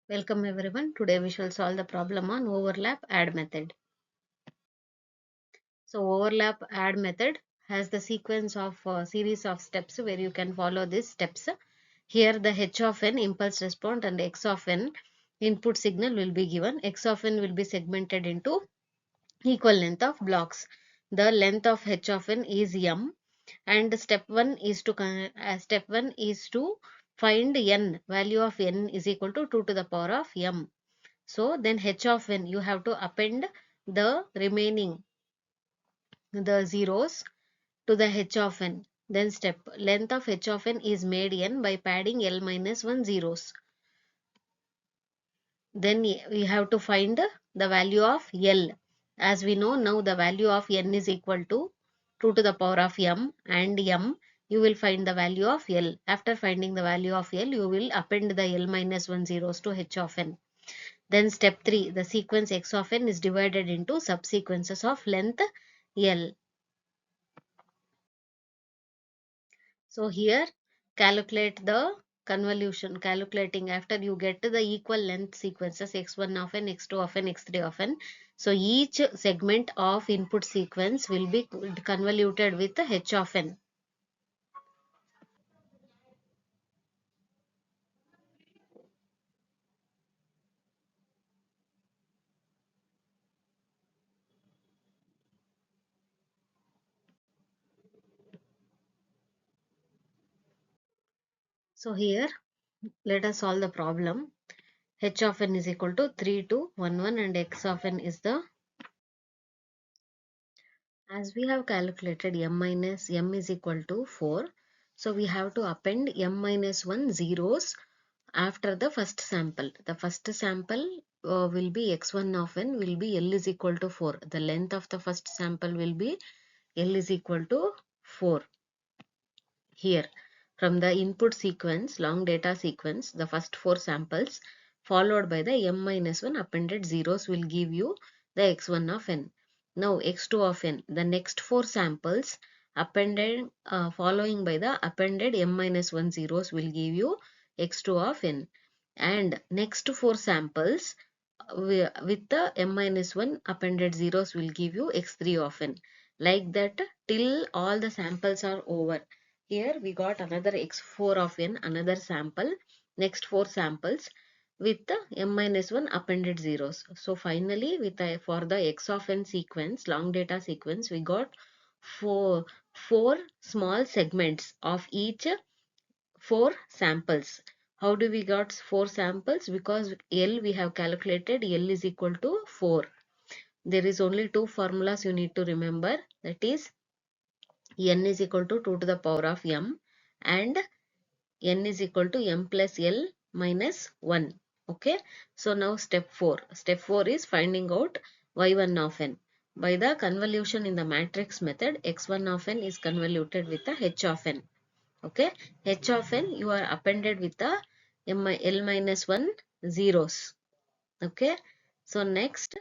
Welcome everyone. Today we shall solve the problem on overlap add method. So overlap add method has the sequence of series of steps where you can follow these steps. Here the h of n impulse response and x of n input signal will be given. X of n will be segmented into equal length of blocks. The length of h of n is m, and step 1 is to find n. Value of n is equal to 2 to the power of m. So then h of n, you have to append the remaining the zeros to the h of n. Then step length of h of n is made n by padding l minus 1 zeros. Then we have to find the value of l. As we know now, the value of n is equal to 2 to the power of m, and m you will find the value of l. After finding the value of l, you will append the l minus 1 zeros to h of n. Then step 3, the sequence x of n is divided into subsequences of length l. So here calculate the convolution, calculating after you get the equal length sequences x1 of n, x2 of n, x3 of n. So each segment of input sequence will be convoluted with the h of n. So here let us solve the problem. H of n is equal to 3 to 1 1 and x of n is the, as we have calculated m is equal to 4. So we have to append m minus 1 zeros after the first sample. The first sample will be x1 of n will be l is equal to 4. The length of the first sample will be l is equal to 4. Here from the input sequence, long data sequence, the first 4 samples followed by the m minus 1 appended zeros will give you the x1 of n. Now x2 of n, the next 4 samples appended following by the appended m minus 1 zeros will give you x2 of n, and next 4 samples with the m minus 1 appended zeros will give you x3 of n. Like that till all the samples are over. Here we got another x4 of n, another sample, next 4 samples with the m minus 1 appended zeros. So finally for the x of n sequence, long data sequence, we got four small segments of each 4 samples. How do we got 4 samples? Because L we have calculated L is equal to 4. There is only 2 formulas you need to remember, that is n is equal to 2 to the power of m and n is equal to m plus l minus 1. Okay. So now step 4. Step 4 is finding out y1 of n. By the convolution in the matrix method, x1 of n is convoluted with the h of n. Okay. H of n you are appended with the l minus 1 zeros. Okay. So next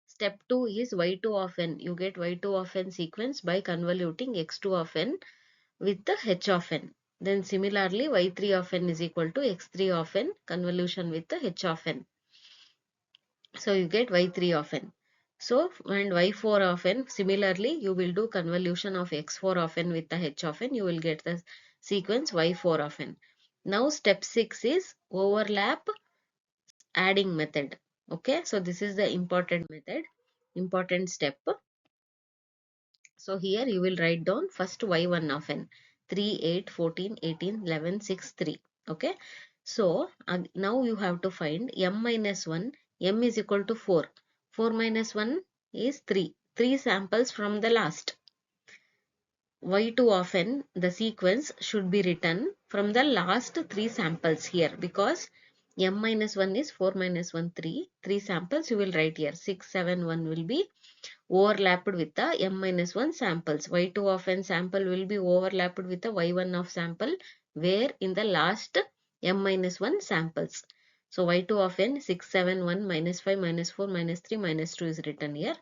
step 2 is y2 of n. You get y2 of n sequence by convoluting x2 of n with the h of n. Then similarly y3 of n is equal to x3 of n convolution with the h of n. So you get y3 of n. So and y4 of n, similarly you will do convolution of x4 of n with the h of n. You will get the sequence y4 of n. Now step 6 is overlap adding method. Okay, so this is the important method, important step. So here you will write down first y1 of n, 3, 8, 14, 18, 11, 6, 3. Okay. So now you have to find m minus 1, m is equal to 4. 4 minus 1 is 3. 3 samples from the last. y2 of n, the sequence should be written from the last 3 samples here, because m minus 1 is 4 minus 1, 3. 3 samples you will write here. 6, 7, 1 will be overlapped with the m minus 1 samples. y2 of n sample will be overlapped with the y1 of sample, where in the last m minus 1 samples. So y2 of n 6, 7, 1, minus 5, minus 4, minus 3, minus 2 is written here.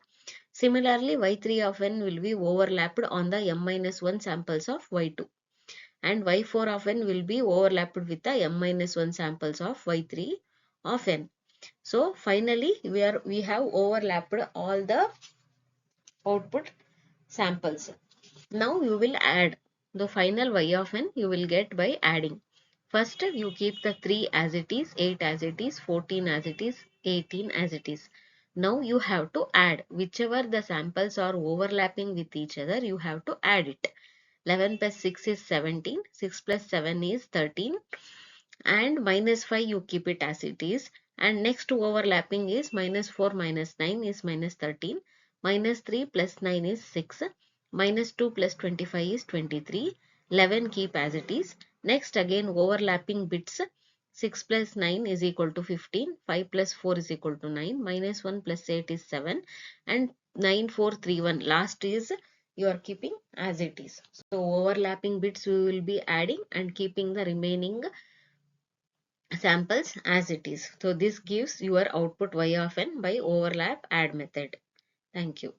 Similarly, y3 of n will be overlapped on the m minus 1 samples of y2. And y4 of n will be overlapped with the m minus 1 samples of y3 of n. So finally we have overlapped all the output samples. Now you will add the final y of n, you will get by adding. First you keep the 3 as it is, 8 as it is, 14 as it is, 18 as it is. Now you have to add whichever the samples are overlapping with each other, you have to add it. 11 plus 6 is 17, 6 plus 7 is 13, and minus 5 you keep it as it is, and next overlapping is minus 4 minus 9 is minus 13, minus 3 plus 9 is 6, minus 2 plus 25 is 23, 11 keep as it is. Next again overlapping bits, 6 plus 9 is equal to 15, 5 plus 4 is equal to 9, minus 1 plus 8 is 7, and 9 4 3 1 last is you are keeping as it is. So overlapping bits we will be adding and keeping the remaining samples as it is. So this gives your output y of n by overlap add method. Thank you.